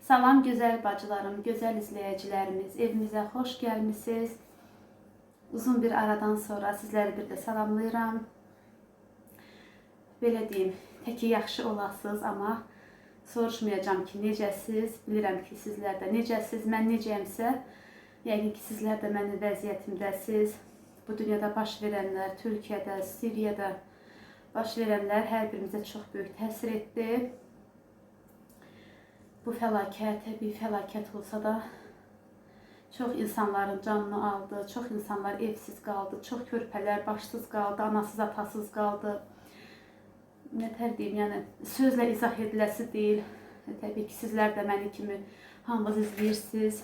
Salam gözəl bacılarım, gözəl izləyicilərimiz, evimizə xoş gəlmisiniz. Uzun bir aradan sonra sizləri bir də salamlayıram. Belə deyim, təki yaxşı olasınız, amma soruşmayacağım ki, necəsiz? Bilirəm ki, sizlər də necəsiz, mən necəyəmsə, yəqin ki, sizlər də mənim vəziyyətimdəsiz. Bu dünyada baş verənlər, Türkiyədə, Suriyada baş verənlər hər birimizə çox böyük təsir etdi. Bu fəlakət, təbii fəlakət olsa da çox insanların canını aldı, çox insanlar evsiz qaldı, çox körpələr başsız qaldı, anasız, atasız qaldı. Nətər deyim, yəni sözlə izah ediləsi deyil. Təbii ki, sizlər də məni kimi hamınız izləyirsiniz,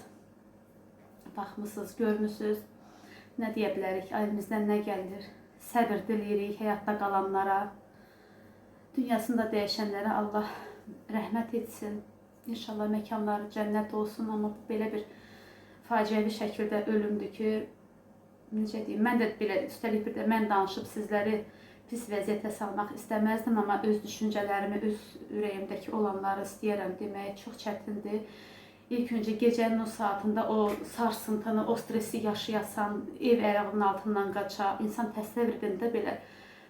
baxmısınız, görmüsünüz. Nə deyə bilərik, əlimizdən nə gəlir? Səbir diləyirik həyatda qalanlara, dünyasında dəyişənlərə Allah rəhmət etsin. İnşallah məkanları cənnət olsun, amma belə bir faciəvi şəkildə ölümdür ki, necə deyim, mən də belə, üstəlik bir də mən danışıb sizləri pis vəziyyətə salmaq istəməzdim, amma öz düşüncələrimi, öz ürəyimdəki olanları istəyərəm demək çox çətindir. İlk öncə gecənin o saatında o sarsıntını, o stresi yaşayasan, ev ayağının altından qaça, insan təsəvvür edəndə belə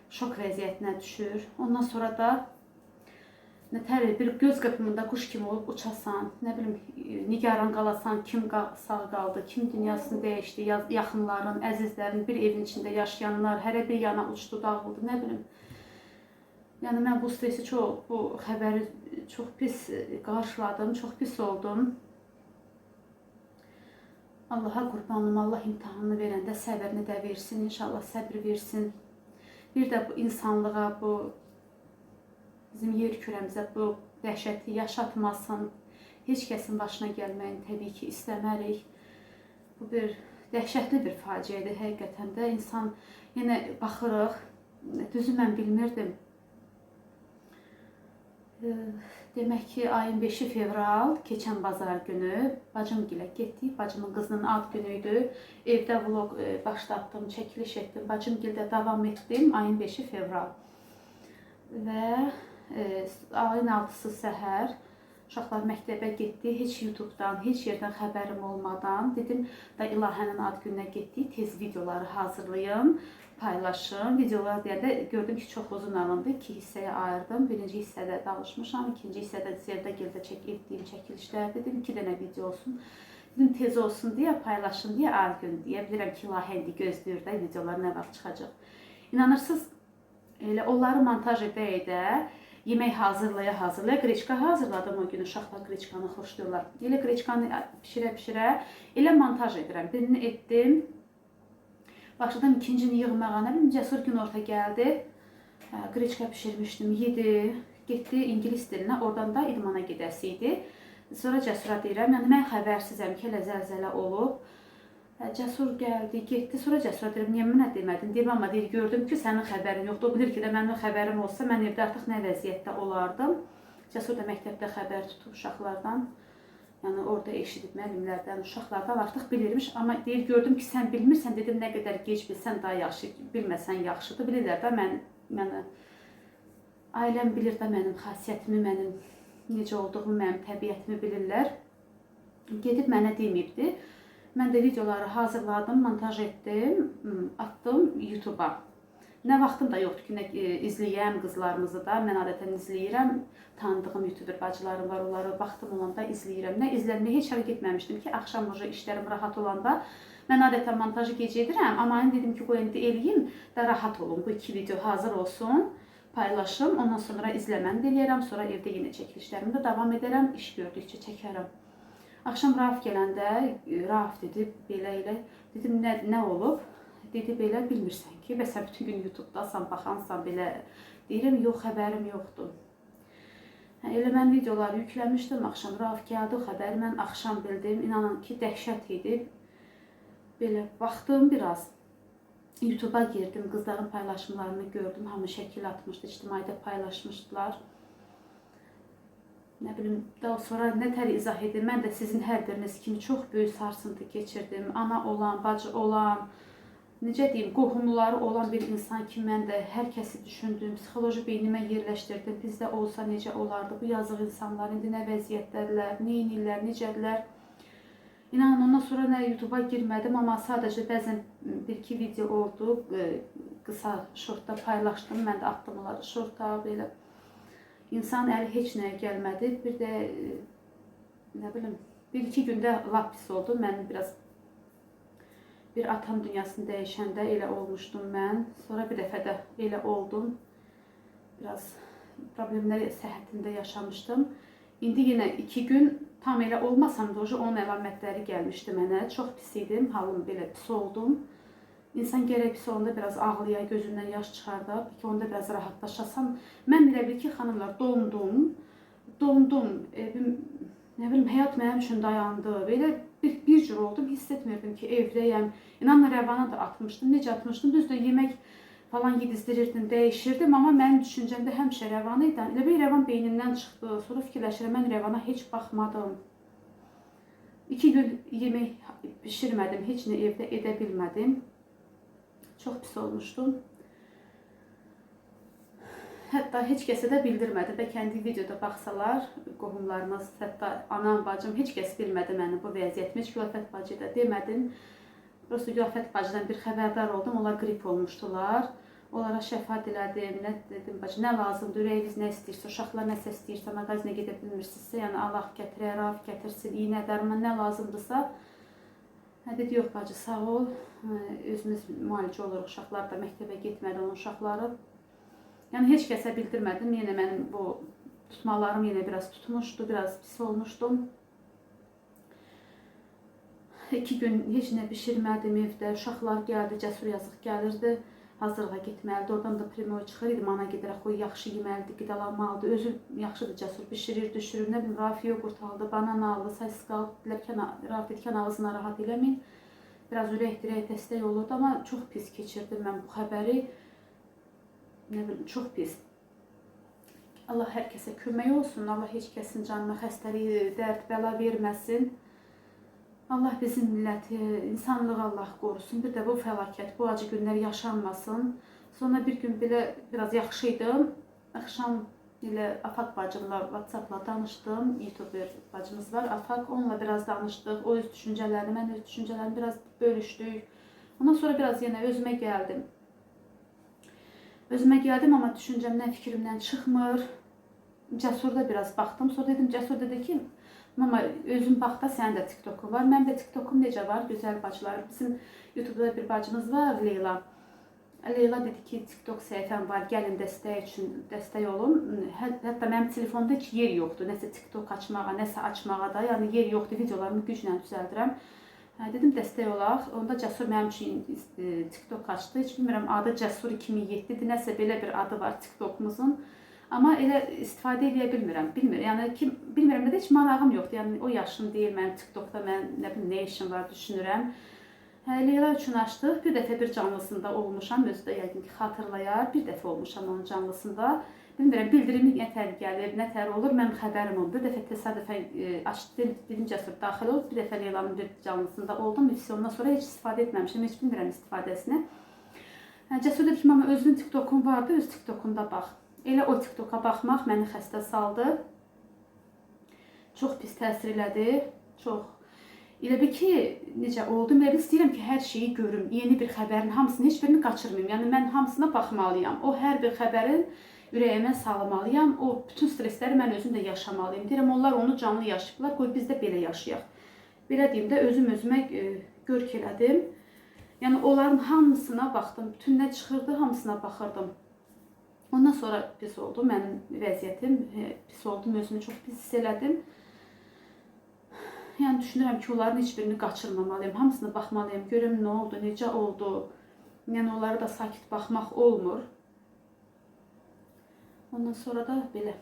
şok vəziyyətinə düşür. Ondan sonra da nətər bir göz qırpımında quş kimi olub uçasan, nə bilim, nigaran qalasan, kim sağ qaldı, kim dünyasını dəyişdi, yaxınların, əzizlərin, bir evin içində yaşayanlar, hərə bir yana uçdu, dağıldı, nə bilim. Yəni mən bu stresi bu xəbəri çox pis qarşıladım, çox pis oldum. Allaha qurbanım, Allah imtahanını verəndə səbrini də versin, inşallah səbir versin. Bir də bu insanlığa, bu bizim yer kürəmizə bu dəhşəti yaşatmasın, heç kəsin başına gəlməyini təbii ki, istəmərik. Bu bir dəhşətli bir faciədir həqiqətən də. İnsan yenə baxırıq, düzü mən bilmirdim. Demək ki, ayın 5-i fevral, keçən bazar günü bacımgilə getdik. Bacımın qızının ad günüydü. Evdə vlog başlatdım, çəkiliş etdim. Bacımgildə davam etdim ayın 5-i fevral. Və ayın 6-sı səhər uşaqlar məktəbə getdi. Heç YouTube'dan, heç yerdən xəbərim olmadan dedim da İlahənin ad gününə getdik. Tez videoları hazırlayın, paylaşın. Videolar deyəndə gördüm ki, çox uzun alındı. 2 hissəyə ayırdım. Birinci hissədə danışmışam, ikinci hissədə Zerdagildə etdiyim çəkilişlər dedim. 2 dənə video olsun. Dedim tez olsun deyə, paylaşın deyə, ad gün deyə. Bilirəm ki, İlahə indi gözləyir də videolar nə vaxt çıxacaq. İnanırsınız, elə onları montaj edə yemək hazırlaya qreçka hazırladım o gün. Uşaqlar qreçkanı xoşlayırlar. Elə qreçkanı pişirə, elə montaj edirəm. Birini etdim. Başladım ikincini yığmağa. Nə bilim, Cəsur günorta gəldi. Qreçka pişirmişdim, yedi. Getdi ingilis dilinə, oradan da idmana gedəsi idi. Sonra Cəsura deyirəm, yəni mən xəbərsizəm ki, elə zəlzələ olub. Cəsur gəldi, getdi. Sonra Cəsura deyirəm, niyə mənə demədin? Deyirəm, amma deyir, gördüm ki, sənin xəbərin yoxdur. O bilir ki, də mənim xəbərim olsa, mən evdə artıq nə vəziyyətdə olardım. Cəsur da məktəbdə xəbər tutub uşaqlardan. Yəni, orada eşidib müəllimlərdən, uşaqlardan artıq bilirmiş. Amma deyir, gördüm ki, sən bilmirsən. Dedim, nə qədər gec bilsən, daha yaxşı, bilməsən yaxşıdır. Bilirlər də mənə, ailəm bilir də mənim xasiyyətimi, mənim necə olduğumu, mənim təbiətimi bilirlər. Gedib mənə deməyibdi. Mən də videoları hazırladım, montaj etdim, atdım YouTube'a. Nə vaxtım da yoxdur ki, izləyəm qızlarımızı da. Mən adətən izləyirəm. Tanıdığım YouTuber bacılarım var, onları vaxtım olanda izləyirəm. Nə izlənməyə heç ara getməmişdim ki, axşam işlərim rahat olanda. Mən adətən montajı gecə edirəm, amma dedim ki, qoyun eləyim də rahat olun. Bu 2 video hazır olsun, paylaşım. Ondan sonra izləməni də eləyərəm. Sonra evdə yenə çəkilişlərimi də davam edərəm. İş gördükcə çəkərəm. Axşam Rauf gələndə, Rauf dedi, belə elə, dedim, nə olub? Dedi, belə bilmirsən ki, və sən bütün gün YouTube'dasan, baxansan belə. Deyirəm, yox, xəbərim yoxdur. Elə mən videoları yükləmişdim, axşam Rauf gəldi, xəbəri mən axşam bildim. İnanın ki, dəhşət idi. Belə baxdım biraz. YouTube'a girdim, qızların paylaşımlarını gördüm, hamı şəkil atmışdı, ictimaiyyətdə paylaşmışdılar. Nə bilim, daha sonra nətər izah edim, mən də sizin hər biriniz kimi çox böyük sarsıntı keçirdim. Ana olan, bacı olan, necə deyim, qohumları olan bir insan ki, mən də hər kəsi düşündüm, psixoloji beynimə yerləşdirdim. Bizdə olsa necə olardı? Bu yazıq insanlar indi nə vəziyyətdədirlər, nə edirlər, necədirlər? İnanın, ondan sonra nə YouTube'a girmədim, amma sadəcə bəzən bir-iki video oldu, qısa şortda paylaşdım. Mən də atdım onları şorta, belə. İnsan əli heç nəyə gəlmədi. Bir də, nə bilim, bir-iki gündə lap pis oldu. Mən biraz bir atam dünyasını dəyişəndə elə olmuşdum mən. Sonra bir dəfə də elə oldum. Biraz problemləri səhhətimdə yaşamışdım. İndi yenə 2 gün tam elə olmasam da onun əlamətləri gəlmişdi mənə. Çox pis idim, halım belə pis oldum. İnsan gərək pis olanda biraz ağlaya, gözündən yaş çıxarda, ki onda biraz rahatlaşasam. Mən elə bil ki, xanımlar, dondum. Nə bilim, həyat mənim üçün dayandı. Belə bir cür oldum, hiss etmirdim ki, evdəyəm. İnanın, rəvana da atmışdım. Necə atmışdım? Düzdür, yemək falan yedizdirirdim, dəyişirdim. Amma mənim düşüncəmdə həmişə rəvan idi. Elə bir rəvan beynimdən çıxdı. Sonra fikirləşirəm, mən rəvana heç baxmadım. 2 gün yemək pişirmədim, heç nə evdə edə bilmədim. Çox pis olmuşdum. Hətta heç kəsə də bildirmədi və kəndi videoda baxsalar, qohumlarımız, hətta anam, bacım, heç kəs bilmədi mənim bu vəziyyətimi. Heç Gülafət bacı da demədim. Prosta Gülafət bacıdan bir xəbərdar oldum, onlar qrip olmuşdular. Onlara şəfa dilədim, nə dedim, bacı, nə lazımdır, ürəyiniz nə istəyirsə, uşaqlar nəsə istəyirsə, mağazinə gedə bilmirsinizsə, yəni Allah gətirər, Raf gətirsin, iynə, dərman nə lazımdırsa. Dedi, yox bacı, sağ ol, özümüz müalicə oluruq, uşaqlar da məktəbə getmədi, onun uşaqları. Yəni heç kəsə bildirmədim, yenə mənim bu tutmalarım yenə biraz tutmuşdu, biraz pis olmuşdum. 2 gün heç nə bişirmədim evdə, uşaqlar gəldi, Cəsur yazıq gəlirdi, hazırlığa getməlidir, oradan da primoy çıxır idi, mana gedərək o yaxşı yeməlidir, qidalanmalıdır, özü yaxşıdır, Cəsur bişirir, düşürür, nə bilim, Rafi yoğurt aldı, banan aldı, sayısız qaldı, Rafi dikən ağzına rahat eləmin, biraz ürək-dirək dəstək olurdu, amma çox pis keçirdim mən bu xəbəri. Nə bilim, çox pis. Allah hər kəsə kömək olsun. Allah heç kəsin canına xəstəliyi, dərd, bəla verməsin. Allah bizim milləti, insanlığı Allah qorusun. Bir də bu fəlakət, bu acı günlər yaşanmasın. Sonra bir gün belə biraz yaxşıydım. Axşam ilə Afaq bacımla WhatsApp-la danışdım. YouTuber bacımız var, Afaq. Onunla biraz danışdıq. O öz düşüncələrini, mən öz düşüncələrimi biraz bölüşdük. Ondan sonra biraz yenə özümə gəldim. Özümə gəldim, amma düşüncəmdən, fikrimdən çıxmır. Cəsurda biraz baxdım. Sonra dedim, Cəsur dedi ki, mama, özün bax da, sənin də TikTokun var. Mənim də TikTokum necə var, gözəl bacılar. Bizim YouTube'da bir bacımız var, Leyla. Leyla dedi ki, TikTok səhifəm var, gəlin dəstək üçün dəstək olun. Hətta mənim telefonda heç yer yoxdur, nəsə TikTok açmağa, nəsə açmağa da, yəni yer yoxdur, videolarımı güclə düzəldirəm. Dedim, dəstək olaq. Onda Cəsur mənim üçün TikTok açdı. Heç bilmirəm, adı Cəsur 2007-dir, nəsə belə bir adı var TikTokumuzun. Amma elə istifadə edə bilmirəm. Yəni ki, bilmirəm də heç marağım yoxdur. Yəni o yaşım deyil mənim TikTokda, mən nə bilim nə işim var düşünürəm. Leyla üçün açdıq. Bir dəfə bir canlısında olmuşam, özü də yəqin ki xatırlayar. Bir dəfə olmuşam onun canlısında. Bilmirəm, bildirimi nətər gəlir, nətər olur, mənim xəbərim oldu. Bir dəfə təsadüfən açdım, dedim, Cəsur daxil ol. Bir dəfə Leylanın bir canlısında oldum. Ondan sonra heç istifadə etməmişim, heç bilmirəm istifadəsini. Cəsur dedi ki, mama, özünün TikTokun vardı, öz TikTokunda bax. Elə o TikToka baxmaq məni xəstə saldı. Çox pis təsir elədi, çox. Elə bir ki, necə oldum, elə istəyirəm ki, hər şeyi görüm, yeni bir xəbərin hamısını, heç birini qaçırmayım. Yəni, mən hamısına baxmalıyam. O hər bir xəbərin ürəyimə salmalıyam, o bütün stresləri mən özüm də yaşamalıyım. Deyirəm, onlar onu canlı yaşayıblar, qoy biz də belə yaşayaq. Belə deyim də, özümə görk elədim. Yəni, onların hamısına baxdım, bütün nə çıxırdı, hamısına baxırdım. Ondan sonra pis oldu, mənim vəziyyətim pis oldu, özümü çox pis hiss elədim. Yəni, düşünürəm ki, onların heç birini qaçırmamalıyım, hamısına baxmalıyım, görüm nə oldu, necə oldu. Yəni, onlara da sakit baxmaq olmur. Ondan sonra da belə.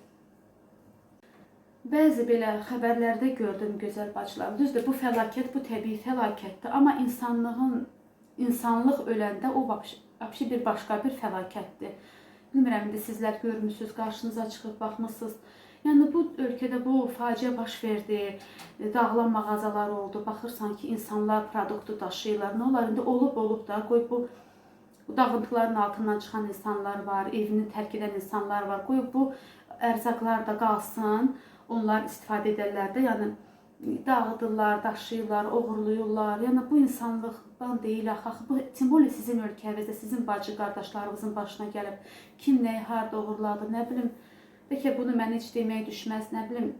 Bəzi belə xəbərlərdə gördüm, gözəl bacılar. Düzdür, bu fəlakət, bu təbii fəlakətdir. Amma insanlıq öləndə o vəbşi bir başqa bir fəlakətdir. Bilmirəm, indi sizlər görmüsünüz, qarşınıza çıxıb, baxmısınız. Yəni bu ölkədə bu faciə baş verdi, dağılan mağazalar oldu. Baxırsan ki, insanlar produktu daşıyırlar. Nə olar indi olub da, qoy bu dağıntıların altından çıxan insanlar var, evini tərk edən insanlar var. Qoy bu ərzaqlar da qalsın, onlar istifadə edərlər də. Yəni dağıdırlar, daşıyırlar, oğurluyurlar. Yəni bu insanlıqdan deyil axı. Bu simvol sizin ölkənizdə, sizin bacı qardaşlarınızın başına gəlib. Kim nəyi harda oğurladı, nə bilim. Bəlkə bunu mənə heç deməyə düşməz, nə bilim.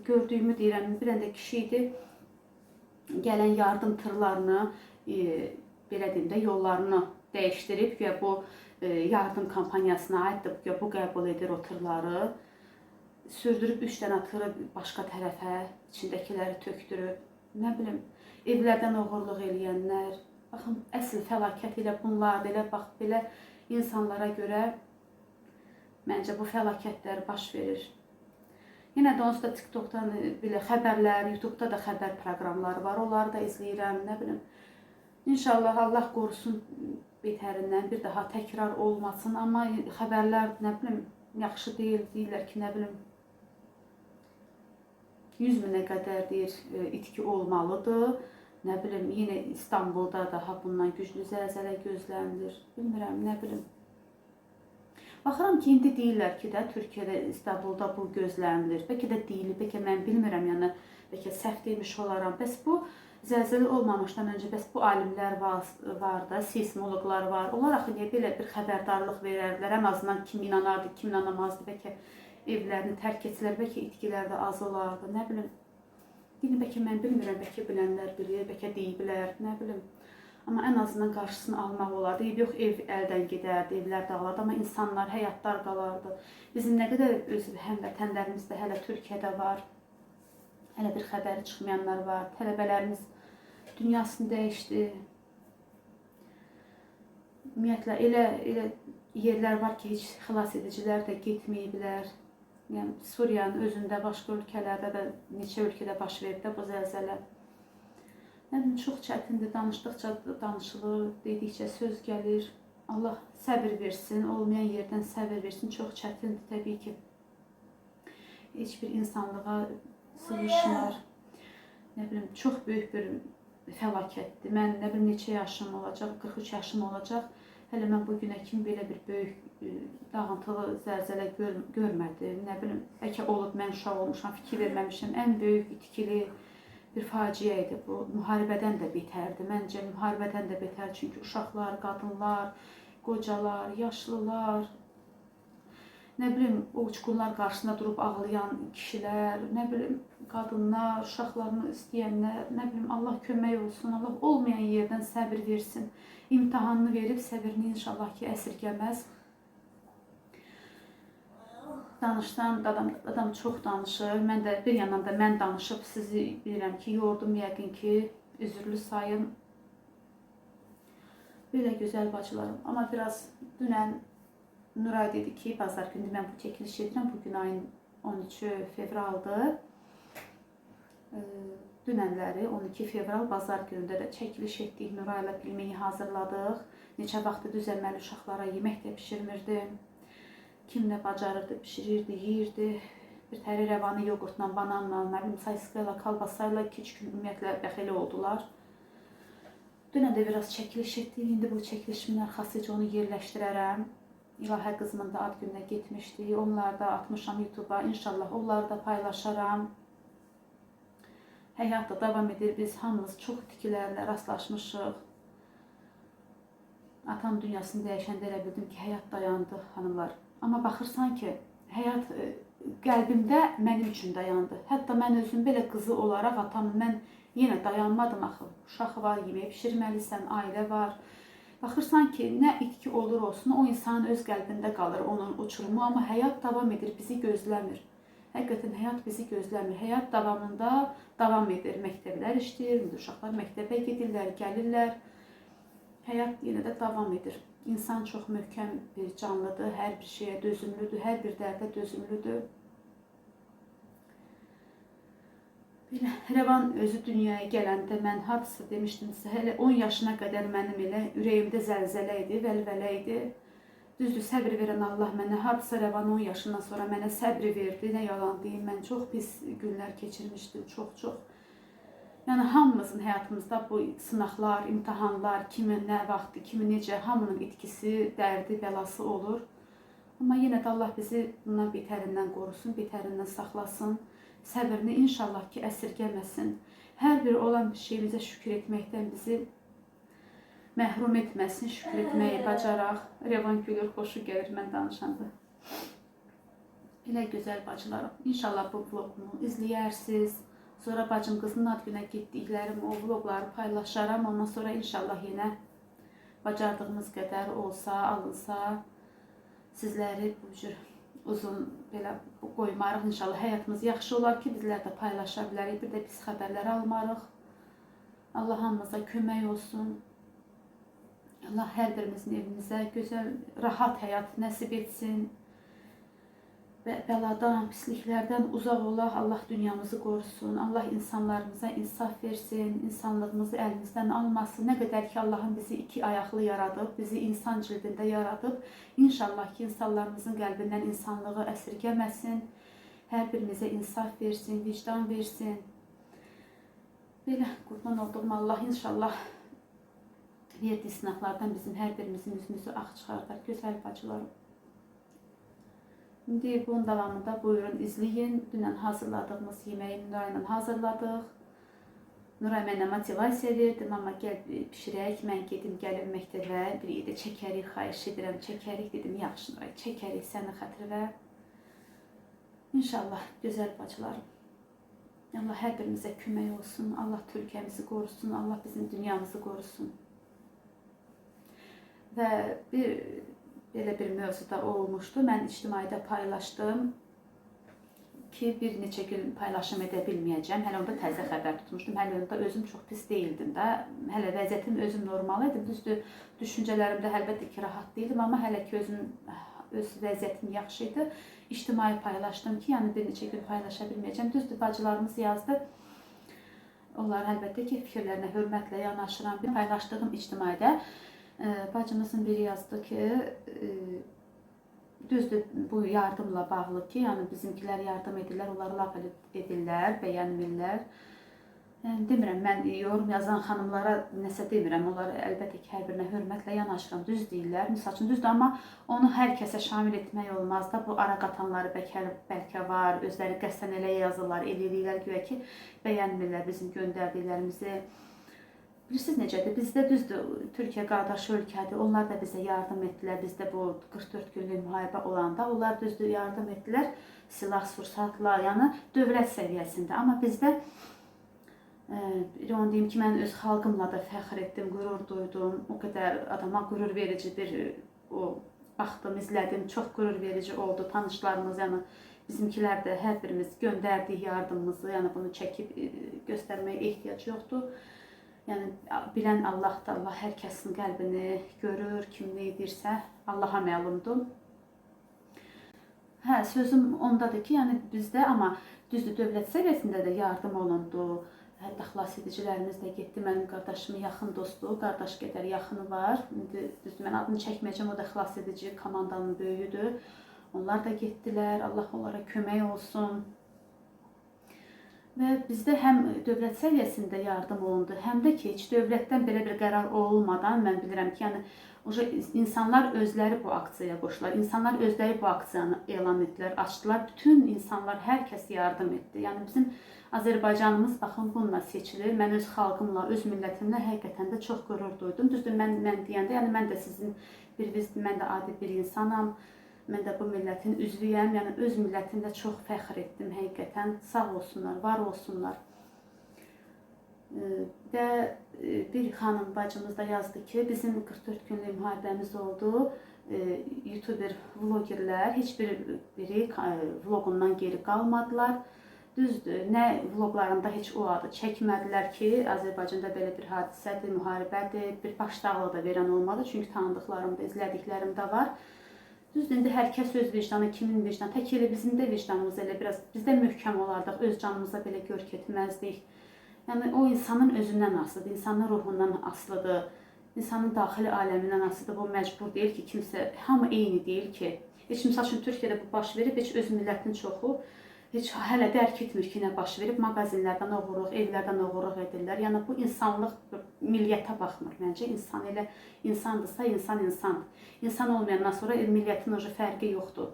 Gördüyümü deyirəm. Bir dənə kişi idi. Gələn yardım tırlarını, belə deyim də, yollarını dəyişdirib və bu yardım kampaniyasına aiddir. Bu qəbul edir o tırları. Sürdürüb 3 dənə tırı başqa tərəfə, içindəkiləri tökdürüb. Nə bilim, evlərdən oğurluq eləyənlər. Baxın, əsl fəlakət elə bunlardır. Elə bax, belə insanlara görə məncə bu fəlakətlər baş verir. Yenə də onsuz da TikTokdan belə xəbərlər, YouTube'da da xəbər proqramları var. Onları da izləyirəm, nə bilim. İnşallah Allah qorusun betərindən bir daha təkrar olmasın. Amma xəbərlər, nə bilim, yaxşı deyil, deyirlər ki, nə bilim, 100 minə qədər deyir, itki olmalıdır. Nə bilim, yenə İstanbulda daha bundan güclü zəlzələ gözlənilir. Bilmirəm, nə bilim. Baxıram ki, indi deyirlər ki də, Türkiyədə, İstanbulda bu gözlənilir. Bəlkə də deyilir, bəlkə mən bilmirəm, yəni, bəlkə səhv demiş olaram. Bəs bu zəlzələ olmamışdan öncə, bəs bu alimlər var da, seismoloqlar var. Onlar axı niyə belə bir xəbərdarlıq verərdilər? Ən azından kim inanardı, kim inanamazdı, bəlkə evlərini tərk etsələr, bəlkə itkilər də az olardı, nə bilim. Yine bəlkə mən bilmirəm, bəlkə bilənlər bilir, bəlkə deyiblər, nə bilim. Amma ən azından qarşısını almaq olardı. Yox, ev əldən gedərdi, evlər dağılardı, amma insanlar, həyatlar qalardı. Bizim nə qədər öz həmvətənlərimiz də hələ Türkiyədə var. Hələ bir xəbəri çıxmayanlar var. Tələbələrimiz dünyasını dəyişdi. Ümumiyyətlə, elə yerlər var ki, heç xilas edicilər də getməyiblər. Yəni, Suriyanın özündə, başqa ölkələrdə də, neçə ölkədə baş verib də bu zəlzələ. Çox çətindir, danışdıqca danışılır, dedikcə söz gəlir. Allah səbir versin, olmayan yerdən səbir versin. Çox çətindir təbii ki. Heç bir insanlığa sığışmır. Nə bilim, çox böyük bir fəlakətdir. Mən nə bilim neçə yaşım olacaq, 43 yaşım olacaq. Hələ mən bugünə kimi belə bir böyük dağıntılı zəlzələ görmədim. Nə bilim, bəlkə olub, mən uşaq olmuşam, fikir verməmişəm. Ən böyük itkili bir faciə idi bu. Müharibədən də betərdi. Məncə müharibədən də betər. Çünki uşaqlar, qadınlar, qocalar, yaşlılar, nə bilim, o uçqunlar qarşısında durub ağlayan kişilər, nə bilim, qadınlar, uşaqlarını istəyənlər, nə bilim, Allah kömək olsun, Allah olmayan yerdən səbir versin. İmtahanını verib səbirini inşallah ki, əsirgəməz. Danışdan adam çox danışır. Mən də bir yandan da mən danışıb sizi bilirəm ki, yordum yəqin ki, üzürlü sayın. Belə gözəl bacılarım. Amma biraz dünən Nuray dedi ki, bazar gündür mən bu çəkiliş edirəm. Bugün ayın 13 fevraldır. Dünənləri 12 fevral bazar günündə də çəkiliş etdik. Nurayla pilmeni hazırladıq. Neçə vaxtı düzəlməli uşaqlara yemək də pişirmirdim. Kim nə bacarırdı, pişirirdi, yeyirdi. Bir təri rəvanı yoğurtla, bananla, nə bilim, sayıskayla, kalbasayla 2-3 gün ümumiyyətlə bəxili oldular. Dünən də biraz çəkiliş etdik. İndi bu çəkilişimin arxasıca onu yerləşdirərəm. İlahə qızımın da ad gününə getmişdi. Onları da atmışam YouTube'a. İnşallah onları da paylaşaram. Həyat da davam edir. Biz hamımız çox itkilərlə rastlaşmışıq. Atam dünyasını dəyişəndə elə bildim ki, həyat dayandı, hanımlar. Amma baxırsan ki, həyat qəlbimdə mənim üçün dayandı. Hətta mən özüm belə qızı olaraq atam, mən yenə dayanmadım axı. Uşaq var, yemək pişirməlisən, ailə var. Baxırsan ki, nə itki olur olsun, o insanın öz qəlbində qalır, onun uçurumu. Amma həyat davam edir, bizi gözləmir. Həqiqətən həyat bizi gözləmir. Həyat davamında davam edir. Məktəblər işləyir, uşaqlar məktəbə gedirlər, gəlirlər. Həyat yenə də davam edir. İnsan çox möhkəm bir canlıdır, hər bir şeyə dözümlüdür, hər bir dərdə dözümlüdür. Belə, Rəvan özü dünyaya gələndə mən hardasa demişdim sizə, hələ 10 yaşına qədər mənim elə ürəyimdə zəlzələ idi, vəlvələ idi. Düzdür, səbr verən Allah mənə hardasa rəvan 10 yaşından sonra mənə səbri verdi. Nə yalan deyim, mən çox pis günlər keçirmişdim, çox. Yəni hamımızın həyatımızda bu sınaqlar, imtahanlar, kimin nə vaxtı, kimin necə, hamının itkisi, dərdi, bəlası olur. Amma yenə də Allah bizi bundan betərindən qorusun, betərindən saxlasın. Səbrini inşallah ki, əsirgəməsin. Hər bir olan bir şeyimizə şükür etməkdən bizi məhrum etməsin, şükür etməyi bacaraq. Revan gülür, xoşu gəlir mən danışanda. Elə gözəl bacılarım. İnşallah bu vlogumu izləyərsiniz. Sonra bacım qızının ad günə getdiklərim o vlogları paylaşaram. Ondan sonra inşallah yenə bacardığımız qədər olsa, alınsa sizləri bu cür uzun belə qoymarıq. İnşallah həyatımız yaxşı olar ki, bizlər də paylaşa bilərik. Bir də pis xəbərləri almarıq. Allah hamımıza kömək olsun. Allah hər birimizin evimizə gözəl, rahat həyat nəsib etsin. Bəladan, pisliklərdən uzaq olaq. Allah dünyamızı qorusun. Allah insanlarımıza insaf versin. İnsanlığımızı əlimizdən almasın. Nə qədər ki, Allahın bizi iki ayaqlı yaradıb, bizi insan cildində yaradıb. İnşallah ki, insanlarımızın qəlbindən insanlığı əsirgəməsin. Hər birimizə insaf versin, vicdan versin. Belə qurban olduğum Allah inşallah verdiyi sınaqlardan bizim hər birimizin üzümüzü ağ çıxardar. Gözəl bacılarım. İndi bunun davamında buyurun izləyin. Dünən hazırladığımız yeməyi Nuray ilə hazırladıq. Nuray mənə motivasiya verdim, amma gəl pişirək. Mən gedim gəlim məktəbə, bir də çəkərik, xahiş edirəm, çəkərik dedim. Yaxşı Nuray, çəkərik səni xətrə. İnşallah gözəl bacılarım. Allah hər birimizə kömək olsun. Allah Türkiyəmizi qorusun. Allah bizim dünyamızı qorusun. Və belə bir mövzuda olmuşdu. Mən ictimaidə paylaşdım ki, bir neçə gün paylaşım edə bilməyəcəm. Hələ onda təzə xəbər tutmuşdum. Hələ onda özüm çox pis deyildim də. Hələ vəziyyətim özüm normal idi. Düzdür, düşüncələrimdə əlbəttə ki, rahat değildim. Amma hələ ki, öz vəziyyətim yaxşı idi. İctimai paylaşdım ki, yəni bir neçə gün paylaşa bilməyəcəm. Düzdür, bacılarımız yazdı. Onlar əlbəttə ki, fikirlərinə hörmətlə yanaşıram. Bir paylaşdığım ictimaidə bacımızın biri yazdı ki, düzdür bu yardımla bağlı ki, yəni bizimkilər yardım edirlər, onları laf edirlər, bəyənmirlər. Yəni demirəm, mən yorum yazan xanımlara nəsə demirəm, onlar əlbəttə ki, hər birinə hörmətlə yanaşıram, düz deyirlər, misal üçün düzdür, amma onu hər kəsə şamil etmək olmaz da, bu ara qatanları bəlkə var, özləri qəsdən elə yazırlar, eləyirlər, güya ki, bəyənmirlər bizim göndərdiklərimizi. Bilirsiniz necədir? Bizdə düzdür, Türkiyə qardaş ölkədir. Onlar da bizə yardım etdilər. Bizdə bu 44 günlük müharibə olanda onlar düzdür yardım etdilər. Silah, sursatla, yəni dövlət səviyyəsində. Amma bizdə onu deyim ki, mən öz xalqımla da fəxr etdim, qürur duydum. O qədər adama qürur verici bir baxdım, izlədim. Çox qürur verici oldu. Tanışlarımız, yəni bizimkilər də hər birimiz göndərdik yardımımızı. Yəni bunu çəkib göstərməyə ehtiyac yoxdur. Yəni bilən Allah da, Allah hər kəsin qəlbini görür, kim nə edirsə Allaha məlumdur. Hə, sözüm ondadır ki, yəni bizdə, amma düzdür dövlət səviyyəsində də yardım olundu. Hətta xilas edicilərimiz də getdi, mənim qardaşımın yaxın dostu, qardaş qədər yaxını var. İndi düzdür, mən adını çəkməyəcəm, o da xilas edici komandanın böyüyüdür. Onlar da getdilər, Allah onlara kömək olsun. Və bizdə həm dövlət səviyyəsində yardım olundu, həm də ki, heç dövlətdən belə bir qərar olmadan mən bilirəm ki, yəni insanlar özləri bu aksiyaya qoşdular, insanlar özləri bu aksiyanı elan etdilər, açdılar, bütün insanlar, hər kəs yardım etdi. Yəni bizim Azərbaycanımız baxın bununla seçilir. Mən öz xalqımla, öz millətimlə həqiqətən də çox qürur duydum. Düzdür, mən deyəndə, yəni mən də sizin mən də adi bir insanam. Mən də bu millətin üzvüyəm, yəni öz millətimdə çox fəxr etdim həqiqətən. Sağ olsunlar, var olsunlar. Və bir xanım bacımız da yazdı ki, bizim 44 günlük müharibəmiz oldu. YouTuber, vlogerlər heç biri vlogundan geri qalmadılar. Düzdür, nə vloglarında heç o adı çəkmədilər ki, Azərbaycanda belə bir hadisədir, müharibədir, bir başdağlığı da verən olmadı. Çünki tanıdıqlarımda, izlədiklərim də var. Düzdür, indi hər kəs öz vicdanı, kimin vicdanı, tək elə bizim də vicdanımız elə biraz, biz də möhkəm olardıq, öz canımıza belə görk etməzdik. Yəni o insanın özündən asılıdır, insanın ruhundan asılıdır. İnsanın daxili aləmindən asılıdır. Bu məcbur deyil ki, kimsə, hamı eyni deyil ki. Heç misal üçün Türkiyədə bu baş verib, heç öz millətinin çoxu heç hələ dərk etmir ki, nə baş verib. Mağazinlərdən oğurluq, evlərdən oğurluq edirlər. Yəni bu insanlıq milliyyətə baxmır məncə. İnsan elə insandırsa, insandır. İnsan olmayandan sonra milliyyətin fərqi yoxdur.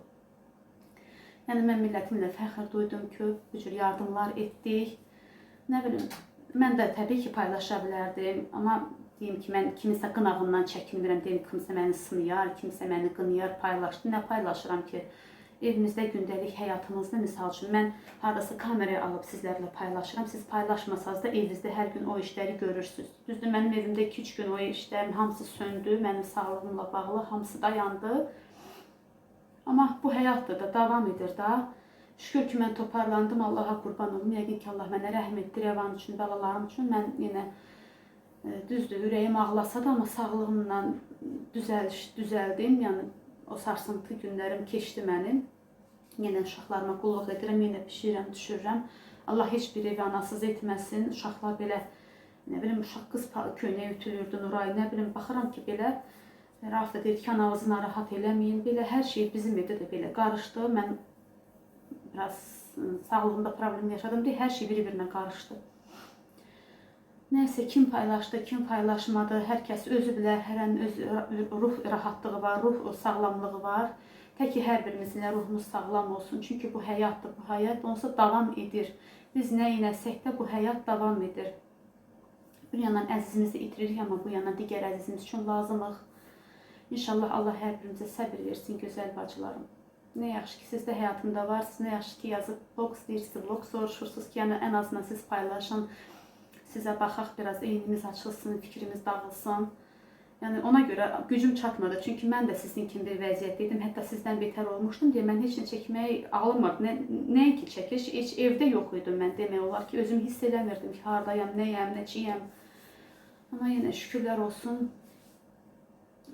Yəni mən millətimlə fəxr duydum ki, bu cür yardımlar etdik. Nə bilim, mən də təbii ki, paylaşa bilərdim, amma deyim ki, mən kimisə qınağından çəkinmirəm, deyim ki, kimsə məni sınıyar, kimsə məni qınıyar, paylaşdı. Nə paylaşıram ki, evimizdə gündəlik həyatımızda, misal üçün, mən haradasa kameraya alıb sizlərlə paylaşıram, siz paylaşmasanız da evinizdə hər gün o işləri görürsünüz. Düzdür, mənim evimdə 2-3 gün o işlərin hamısı söndü, mənim sağlığımla bağlı, hamısı dayandı. Amma bu həyatdır da, davam edir da. Şükür ki, mən toparlandım, Allaha qurban olum. Yəqin ki, Allah mənə rəhm etdi, rəvan üçün, balalarım üçün. Mən yenə düzdür, ürəyim ağlasa da, amma sağlığımla düzəldim. Yəni, o sarsıntı günlərim keçdi mənim. Yenə uşaqlarıma qulluq edirəm, yenə pişirəm, düşürürəm. Allah heç bir evi anasız etməsin. Uşaqlar belə, nə bilim, uşaq qız köynəyə ütülürdü, Nuray, nə bilim, baxıram ki, belə, Raf da deyir ki, anavızı narahat eləməyin. Belə hər şey bizim evdə də belə qarışdı. Mən biraz sağlığımda problem yaşadım deyə hər şey bir-birinə qarışdı. Nəysə, kim paylaşdı, kim paylaşmadı, hər kəs özü bilər, hərənin öz ruh rahatlığı var, ruh sağlamlığı var. Tək ki, hər birimizin ruhumuz sağlam olsun. Çünki bu həyatdır, bu həyat onsuz davam edir. Biz nə inəsək də bu həyat davam edir. Bir yandan əzizimizi itiririk, amma bu yandan digər əzizimiz üçün lazımıq. İnşallah Allah hər birimizə səbir versin, gözəl bacılarım. Nə yaxşı ki, siz də həyatımda varsınız, nə yaxşı ki, yazıb blog istəyirsiniz, blog soruşursunuz ki, yəni ən azından siz paylaşın, sizə baxaq, biraz eynimiz açılsın, fikrimiz dağılsın. Yəni ona görə gücüm çatmadı, çünki mən də sizin kimi bir vəziyyətdeydim, hətta sizdən betər olmuşdum deyə mən heç nə çəkmək alınmırdı, nəinki çəkiş, heç evdə yox idim mən, demək olar ki, özümü hiss eləmirdim ki, haradayam, nəyəm, neciyəm. Amma yenə şükürlər olsun.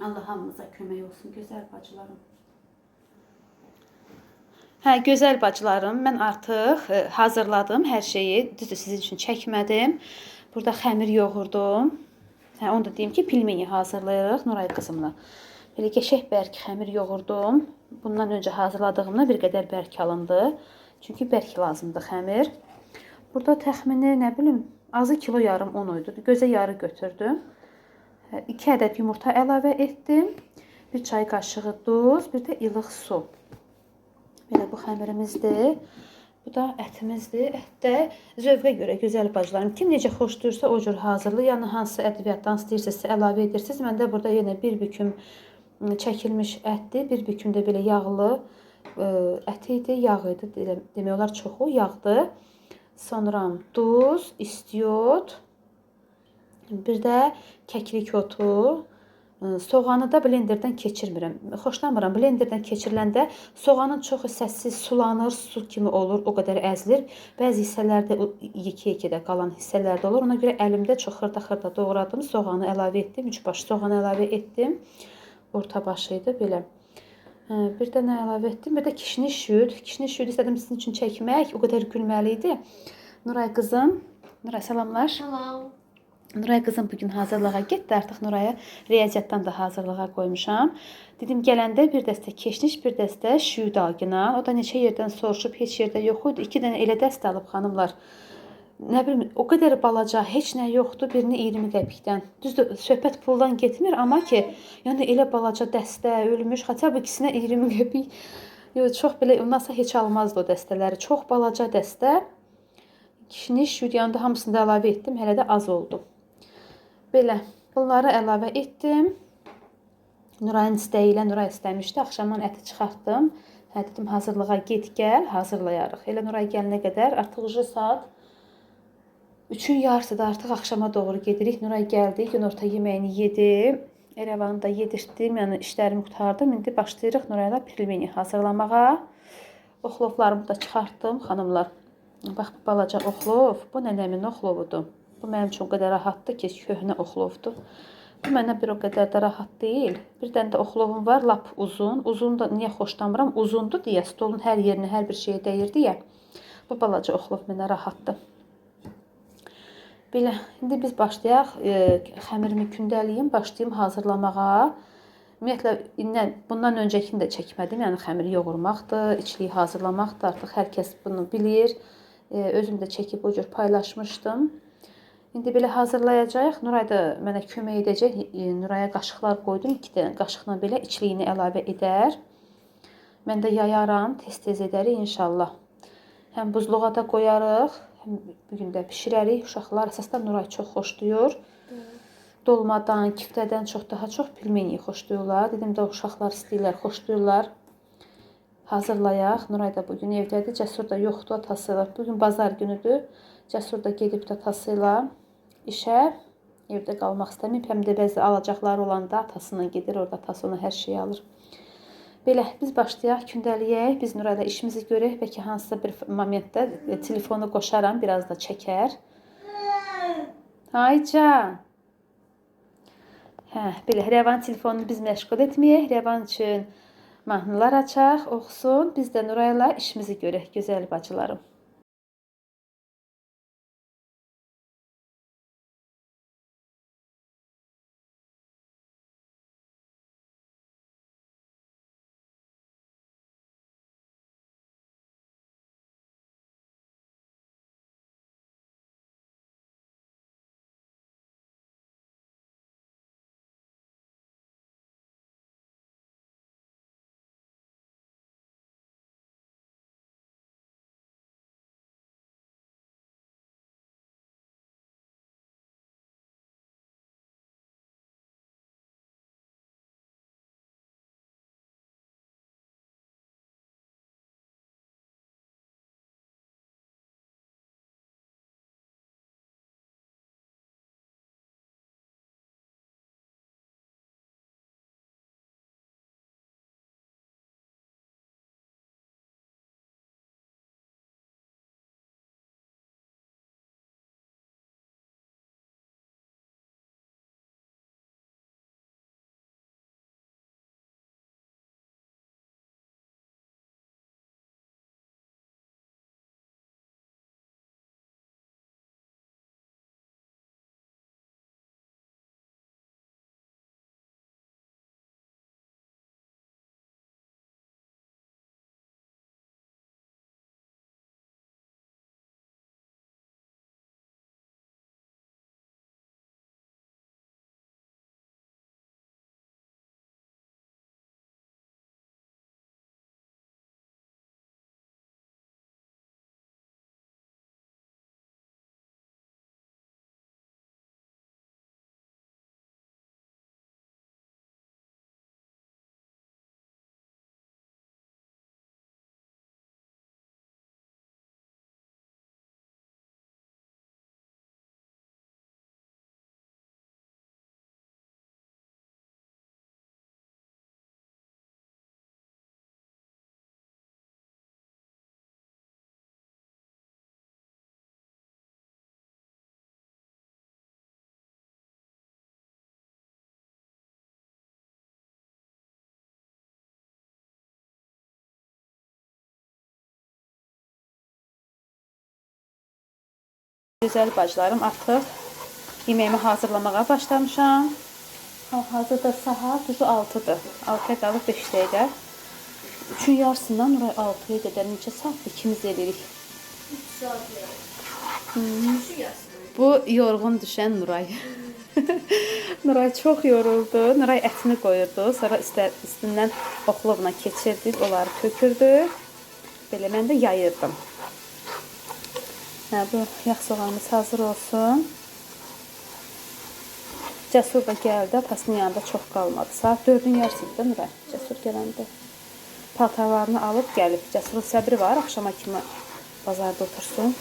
Allah hamımıza kömək olsun, gözəl bacılarım. Hə, gözəl bacılarım, mən artıq hazırladım hər şeyi, düzdür, sizin üçün çəkmədim. Burada xəmir yoğurdum. Hə, onu da deyim ki, pilmeni hazırlayırıq Nuray qızımla. Belə qəşəng bərk xəmir yoğurdum. Bundan öncə hazırladığımda bir qədər bərk alındı. Çünki bərk lazımdır xəmir. Burada təxmini, nə bilim, azı kilo yarım un uydu. Gözə yarı götürdüm. 2 ədəd yumurta əlavə etdim. 1 çay qaşığı duz, bir də ilıq su. Belə bu xəmirimizdir. Bu da ətimizdir. Ət də zövqə görə gözəl bacılarım. Kim necə xoşdursa o cür hazırlayır. Yəni hansı ədviyyatdan istəyirsinizsə əlavə edirsiniz. Məndə burada yenə bir büküm çəkilmiş ətdir. Bir büküm də belə yağlı ət idi, yağ idi. Demək olar çoxu yağdır. Sonra duz, istiot, bir də kəklik otu. Soğanı da blenderdən keçirmirəm. Xoşlamıram. Blenderdən keçiriləndə soğanın çox hissəsi sulanır, su kimi olur, o qədər əzilir. Bəzi hissələrdə yekə-yekədə qalan hissələrdə olur. Ona görə əlimdə çox xırda-xırda doğradım. Soğanı əlavə etdim. 3 baş soğanı əlavə etdim. Orta başı idi belə. Bir də nə əlavə etdim? Bir də kişniş şüd. Kişniş şüd istədim sizin üçün çəkmək. O qədər gülməli idi. Nuray qızım. Nuray salamlar. Salam. Nuray qızım bugün hazırlığa getdi. Artıq Nuraya riyaziyyatdan da hazırlığa qoymuşam. Dedim gələndə bir dəstə keşniş, bir dəstə şüd algına. O da neçə yerdən soruşub, heç yerdə yox idi. 2 dənə elə dəstə alıb xanımlar. Nə bilim, o qədər balaca, heç nə yoxdur. Birini 20 qəpikdən. Düzdür, söhbət puldan getmir, amma ki, yəni elə balaca dəstə ölmüş. Xətə bu ikisinə 20 qəpik. Yox, çox belə, ondansa heç almazdı o dəstələri. Çox balaca dəstə. Keşniş, şüd yanında hamısını da əlavə etdim. Hələ də az oldu. Belə, bunları əlavə etdim. Nurayın istəyi ilə, Nuray istəmişdi. Axşamdan əti çıxartdım. Hə, dedim, hazırlığa get, gəl, hazırlayarıq. Elə Nuray gəlinə qədər artıq saat 3-ün yarısıda artıq axşama doğru gedirik. Nuray gəldi, günorta yeməyini yedi. Rəvanı da yedirtdim, yəni işlərimi qutardım. İndi başlayırıq Nurayla pilmeni hazırlamağa. Oxlovlarımı da çıxartdım, xanımlar. Bax, bu balaca oxlov, bu nənəmin oxlovudur. Bu mənim üçün o qədər rahatdır ki, köhnə oxlovdur. Bu mənə bir o qədər də rahat deyil. Bir dənə də oxlovum var, lap uzun. Uzun da niyə xoşlamıram? Uzundur deyə, stolun hər yerinə, hər bir şeyə dəyir deyə. Bu balaca oxlov mənə rahatdır. Belə, indi biz başlayaq. Xəmirimi kündəliyim, başlayım hazırlamağa. Ümumiyyətlə, bundan öncəkini də çəkmədim. Yəni, xəmiri yoğurmaqdır, içliyi hazırlamaqdır. Artıq hər kəs bunu bilir. Özüm də çəkib o cür paylaşmışdım. İndi belə hazırlayacağıq. Nuray da mənə kömək edəcək. Nuraya qaşıqlar qoydum. 2 dənə qaşıqla belə içliyini əlavə edər. Mən də yayaram, tez-tez edərik inşallah. Həm buzluğa da qoyarıq, həm bugün də bişirərik. Uşaqlar əsasda Nuray çox xoşlayır. Dolmadan, kiftədən daha çox pilmeni xoşlayırlar. Dedim də uşaqlar istəyirlər, xoşlayırlar. Hazırlayaq. Nuray da bugün evdədir. Cəsur da yoxdur atası ilə. Bugün bazar günüdür. Cəsur da gedib də atası ilə işə. Evdə qalmaq istəməyib. Həm də bəzi alacaqları olanda atasına gedir. Orada atası ona hər şeyi alır. Belə, biz başlayaq, kündəliyək. Biz Nurayla işimizi görək. Bəlkə hansısa bir momentdə telefonu qoşaram. Biraz da çəkər. Aycan. Belə, Rəvan telefonunu biz məşğul etməyək. Rəvan üçün mahnılar açaq, oxusun. Biz də Nurayla işimizi görək, gözəl bacılarım. Gözəl bacılarım, artıq yeməyimi hazırlamağa başlamışam. Hazırda saat 6-dır. 6-ya qalıb 5 dəqiqə. 3-ün yarısından Nuray 6-ya qədər neçə saatdır ikimiz edirik. 3 saat. Bu yorğun düşən Nuray. Nuray çox yoruldu. Nuray ətini qoyurdu. Sonra üstündən oxlovla keçirdik. Onları tökürdü. Belə mən də yayırdım. Bu yağ soğanımız hazır olsun. Cəsur da gəldi. Atasının yanında çox qalmadı. Saat 4-ün yarısıdır Nuray. Cəsur gələndə. Paltarlarını alıb gəlib. Cəsurun səbri var. Axşama kimi bazarda otursun.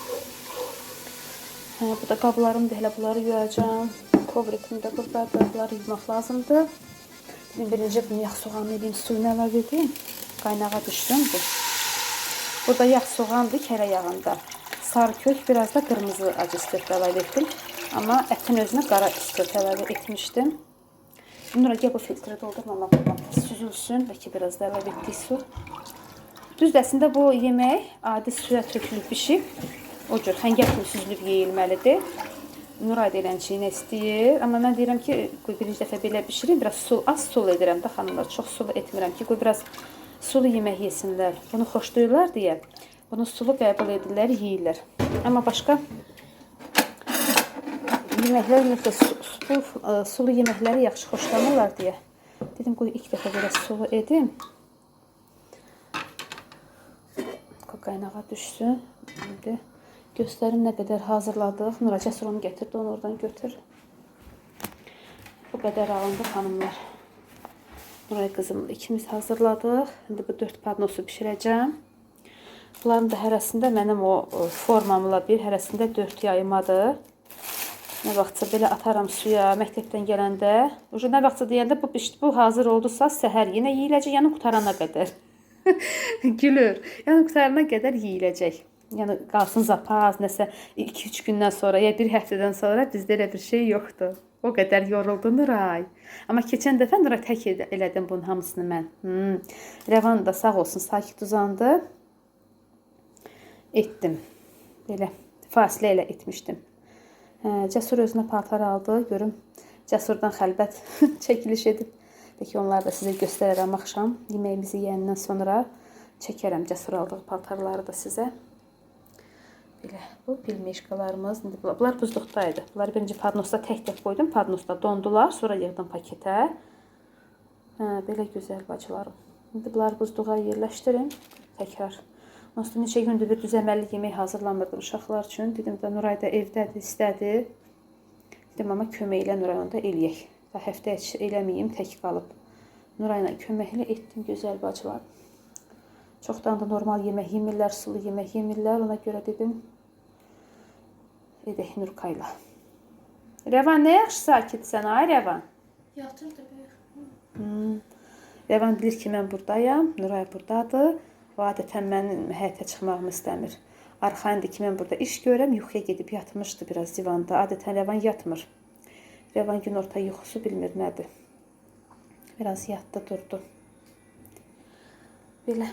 Bu da qablarım da elə bunları yuyacağım. Kovrikim də buradadır. Bunları yuymaq lazımdır. Birinci bunu yağ soğanını edeyim. Suyunu əlavə edeyim. Qaynağa düşsün bu. Burada yağ soğandır kərə yağında. Sarı kök, biraz da qırmızı acı istört əlavə etdim. Amma ətin özünə qara istört əlavə etmişdim. Nura, gəl bu filtre doldurmamaq süzülsün. Bəlkə biraz da əlavə etdik su. Düzdəsində bu yemək adi suya tökülüb pişib. O cür xəngər kimi süzülüb yeyilməlidir. Nuray da eləmçiyini istəyir. Amma mən deyirəm ki, qoy birinci dəfə belə bişirim. Biraz az sulu edirəm də xanımlar. Çox sulu etmirəm ki, qoy biraz sulu yemək yesinlər. Bunu xoşlayırlar deyə. Bunu sulu qəbul edirlər, yeyirlər. Amma başqa yeməklər ümumiyyətlə sulu yeməkləri yaxşı xoşlamırlar deyə. Dedim, qoy ilk dəfə belə sulu edim. Qaynağa düşsün. İndi göstərim nə qədər hazırladıq. Nuray Cəsur onu gətirdi, onu oradan götür. Bu qədər alındı xanımlar. Nuray qızımla ikimiz hazırladıq. İndi bu 4 padnosu bişirəcəm. Bunların da hərəsində mənim o formamla bir, hərəsində 4 yayımadır. Nə vaxtsa belə ataram suya, məktəbdən gələndə. Nə vaxtsa deyəndə bu hazır oldusa səhər yenə yeyiləcək, yəni qutarana qədər. Gülür. Yəni qutarana qədər yeyiləcək. Yəni qalsın zapaz, nəsə 2-3 gündən sonra ya bir həftədən sonra bizdə elə bir şey yoxdur. O qədər yoruldu Nuray. Amma keçən dəfə Nuray tək elədim bunun hamısını mən. Rəvan da sağ olsun sakit uzandı. Etdim. Belə fasilə ilə etmişdim. Cəsur özünə paltar aldı. Görüm Cəsurdan xəlbət çəkiliş edib. Peki onları da sizə göstərərəm axşam. Yeməyimizi yeyəndən sonra çəkərəm Cəsur aldığı paltarları da sizə. Belə bu pilmeşkalarımız. Bunlar buzluqdaydı. Bunları birinci padnosda tək-tək qoydum. Padnosda dondular. Sonra yığdım paketə. Belə gözəl bacılarım. İndi bunları buzluğa yerləşdirim. Təkrar. Onsuz neçə gündür bir düzəməlli yemək hazırlamırdım uşaqlar üçün. Dedim də Nuray da evdədir, istədi. Dedim amma köməklə Nuray onda eləyək. Da həftə eləməyim, tək qalıb. Nurayla köməklə etdim gözəl bacılar. Çoxdan da normal yemək yemirlər, sulu yemək yemirlər. Ona görə dedim edək Nurkayla. Rəvan nə yaxşı sakitsən ay Rəvan? Yatırdı bir. Rəvan bilir ki mən buradayam, Nuray buradadır. O adətən mənim həyətə çıxmağımı istəmir. Arxayındır ki mən burada iş görəm, yuxuya gedib yatmışdı biraz divanda. Adətən Rəvan yatmır. Rəvan günorta yuxusu bilmir nədir. Biraz yatdı, durdu. Belə.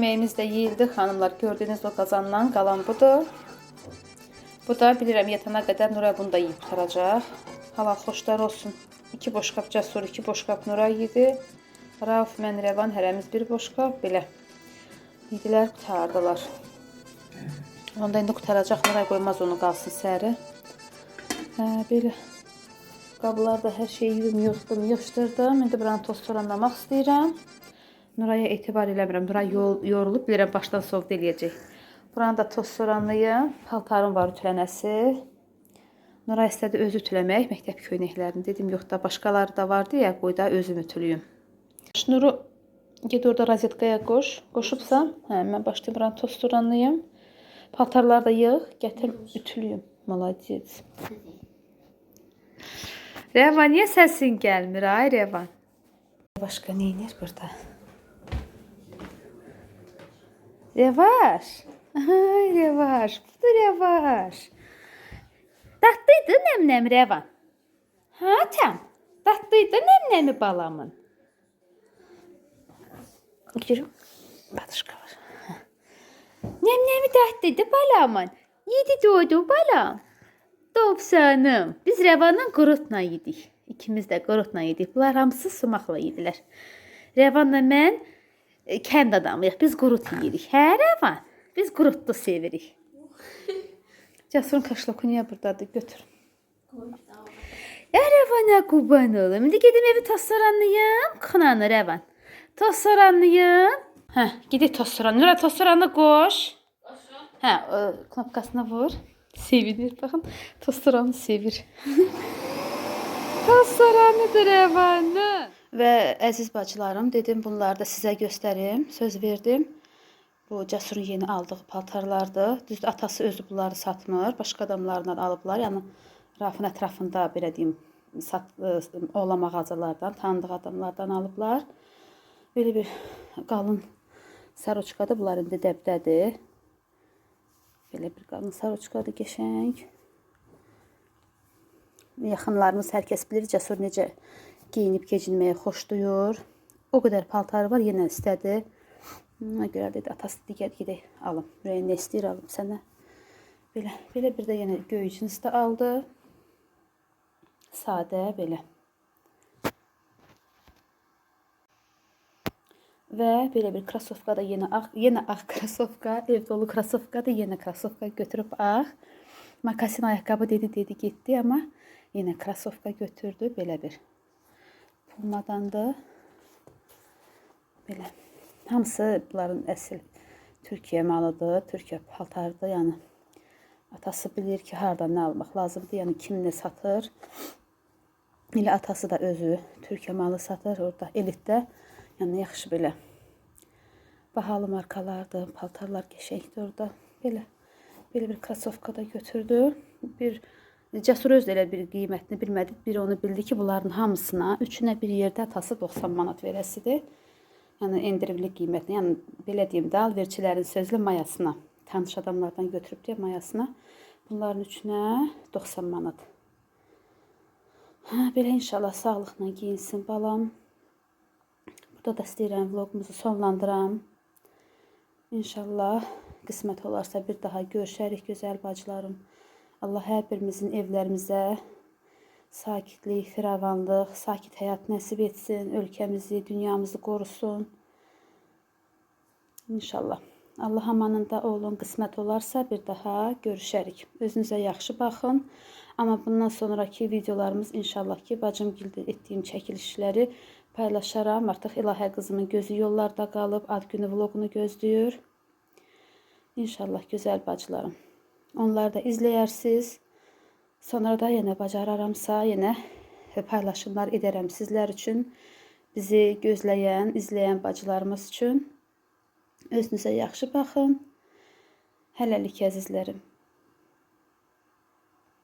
Yeməyimiz də yeyildi. Xanımlar, gördüyünüz o qazandan qalan budur. Bu da bilirəm yatana qədər Nuray bunu da yeyib qurtaracaq. Halal xoşlar olsun. 2 boşqab Cəsur, 2 boşqab Nuray yedi. Rauf, mən, Rəvan hərəmiz bir boşqab belə. Yedilər, qutardılar. Onda indi qutaracaq. Nuray qoymaz onu qalsın səhəri. Belə. Qablarda hər şeyi yığışdırdım. İndi buranı tost oranlamaq istəyirəm. Nuraya etibar eləmirəm. Nuray yorulub, bilirəm başdan soğuk eləyəcək. Buranı da tost oranlayım. Paltarım var ütülənəsi. Nuray istədi özü ütüləmək, məktəb köynəklərini. Dedim, yox da başqaları da vardı ya, qoy da özüm ütülüyüm. Şnuru ged orada rozetkaya qoş. Qoşubsam, mən başlayım buranı tost oranlayım. Paltarları da yığ, gətir ütülüyüm. Молодец. Rəvan, niyə səsin gəlmir, ay Rəvan? Başqa neyinir burada? Rəvaş. Ay Rəvaş, budur Rəvaş. Tatlıydı nəm-nəm Rəvan. Tam. Tatlıydı nəm-nəmi balamın. Görüm, batışqa var. Nəm-nəmi tatlıydı balamın. Yedi doğdu balam. Dovsanım. Biz Rəvanla qurutla yedik. İkimiz də qurutla yedik. Bunlar hamısı sumaqla yedilər. Rəvanla mən kənd adamıyıq. Biz qurut yeyirik. Hə Rəvan? Biz qurutlu sevirik. Cəsurun kaşloku niyə buradadır? Götür. Rəvana qurban olum. İndi gedim evi tostoranlayım. Xınanı Rəvan. Tostoranlayım. Gedək tostoranlayım. Nura tostoranı qoş. Knopkasına vur. Sevinir. Baxın, tostoranı sevir. Tostoranıdır Rəvanı. Və əziz bacılarım, dedim bunları da sizə göstərim. Söz verdim. Bu Cəsurun yeni aldığı paltarlardır. Düzdür, atası özü bunları satmır. Başqa adamlardan alıblar. Yəni, Raufun ətrafında, belə deyim, olan mağazalardan, tanıdığı adamlardan alıblar. Belə bir qalın saroçkadır. Bunlar indi dəbdədir. Belə bir qalın saroçkadır, qəşəng. Yaxınlarımız hər kəs bilir, Cəsur necə geyinib keçinməyə xoşduyur. O qədər paltarı var, yenə istədi. Ona görə dedi, atası digər gedək alım. Ürəyin nə istəyir alım sənə. Belə bir də yenə göy cinsdə aldı. Sadə, belə. Və belə bir krasovka da yenə ağ krasovka, ev dolu krasovkadır, yenə krasovka götürüb ağ. Makasin ayaqqabı dedi, getdi, amma yenə krasovka götürdü, belə bir Pumadandır. Belə. Hamısı bunların əsl Türkiyə malıdır, Türkiyə paltarıdır. Yəni, atası bilir ki, hardan nə almaq lazımdır, yəni kim nə satır. Elə atası da özü Türkiyə malı satır, orada elitdə. Yəni, yaxşı belə bahalı markalardır, paltarlar qəşəngdir orada. Belə bir krasovka da götürdü. Cəsur öz elə bir qiymətini bilmədi. Bir onu bildi ki, bunların hamısına, üçünə bir yerdə atası 90 manat verəsidir. Yəni, endirimli qiymətini, yəni belə deyim də, alverçilərin sözlü mayasına, tanış adamlardan götürüb deyə mayasına, bunların üçünə 90 manat. Belə inşallah sağlıqla giyinsin balam. Burada da istəyirəm vlogumuzu sonlandıram. İnşallah qismət olarsa bir daha görüşərik gözəl bacılarım. Allah hər birimizin evlərimizə sakitlik, firavanlıq, sakit həyat nəsib etsin. Ölkəmizi, dünyamızı qorusun. İnşallah. Allah amanında olun. Qismət olarsa bir daha görüşərik. Özünüzə yaxşı baxın. Amma bundan sonraki videolarımız inşallah ki, bacımgildə etdiyim çəkilişləri paylaşaram. Artıq İlahə qızımın gözü yollarda qalıb. Ad günü vlogunu gözləyir. İnşallah gözəl bacılarım. Onları da izləyərsiniz. Sonra da yenə bacararamsa, yenə paylaşımlar edərəm sizlər üçün. Bizi gözləyən, izləyən bacılarımız üçün. Özünüzə yaxşı baxın. Hələlik əzizlərim.